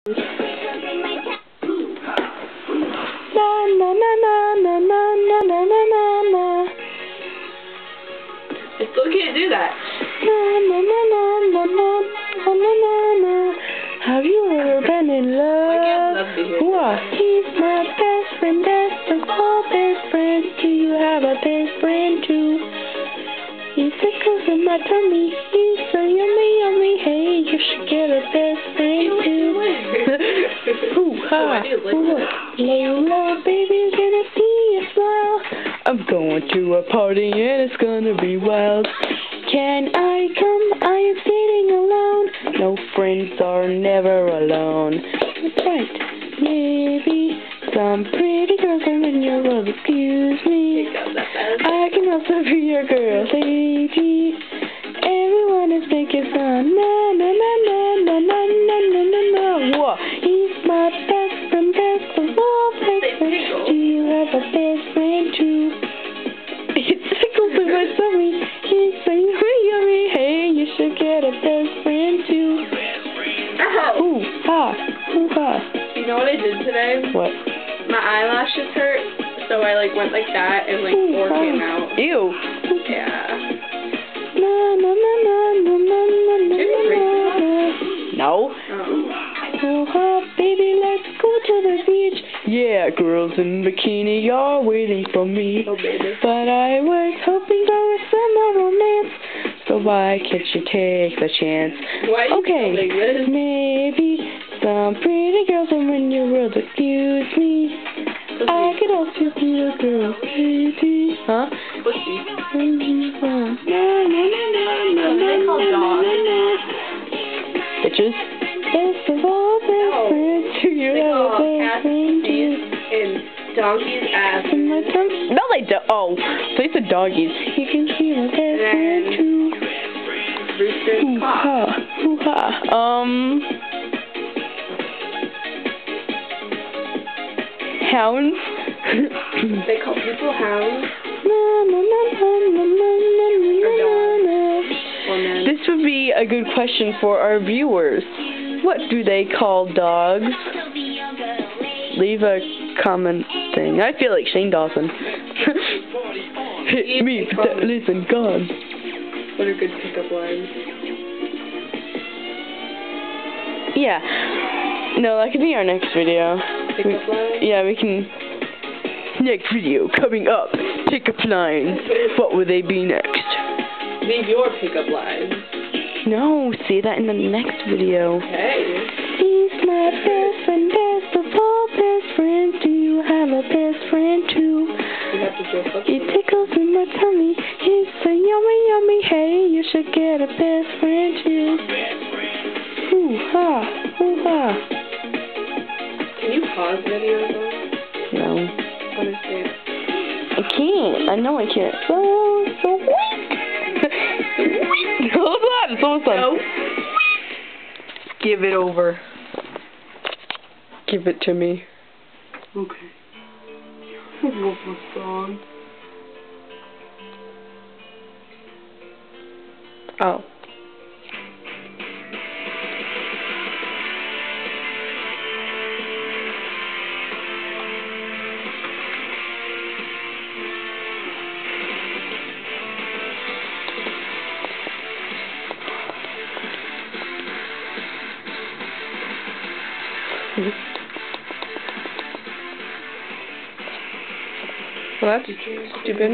Na na na na na na na na na na na. I still can't do that. Na na na na na na na na na na. Have you ever been in love? What? He's my best friend, best of all best friends. Do you have a best friend too? He tickles in my tummy. He's so yummy, yummy. Hey, you should get a best friend too. Hoo-ha, Layla, baby's gonna see a smile. I'm going to a party and it's gonna be wild. Can I come? I am sitting alone. No friends are never alone. That's right. Maybe some pretty girls are in your world. Excuse me. I can also be your girl, lady. Everyone is making fun. Na na na na na na na na na na. Whoa, he's my best friend, best of all best friends. Do you have a best friend too? He tickles in my tummy. He's so yummy. Hey, you should get a best friend too. Ooh ha, ooh ha. You know what I did today? What? My eyelashes hurt, so I went like that and four came out. Ew. Yeah. Na na na na na na na na na. No. Oh ha, baby, let's go to the beach. Yeah, girls in bikini are waiting for me. Oh baby. But I was hoping for some more romance. So why can't you take the chance? Why are you okay, like this? maybe some pretty girls are in your world. Excuse me. I could also be a girl, lady. Huh? Pussy. Na na na na na na na na. Bitches. Best of all best friends. Do you have a best friend too? And donkey's ass. In my tummy. No, they don't. Oh, so it's a doggies. You can see my best friend too. Rooster's Hoo-ha. Hoo-ha. Hounds. They call people hounds. Na na na na na na na na na. Woman. This would be a good question for our viewers. What do they call dogs? Leave a comment thing. I feel like Shane Dawson. Hit me, listen, gone. What are good pickup lines? Yeah. No, that could be our next video. Pickup lines? Yeah, we can. Next video coming up. Pickup lines. What will they be next? Leave your pickup lines. No, see that in the next video. Okay. He's my best friend, best of all best friends. Do you have a best friend too? You have to dress up. He tickles in my tummy. He's so yummy, yummy. Hey, you should get a best friend too. Hoo-ha, hoo-ha. Can you pause videos though? No. Understand. I can't. I know I can't. So weak. Hold on, it's almost done. No. Give it over. Give it to me. Okay. What's the song? Oh. Well, that's stupid.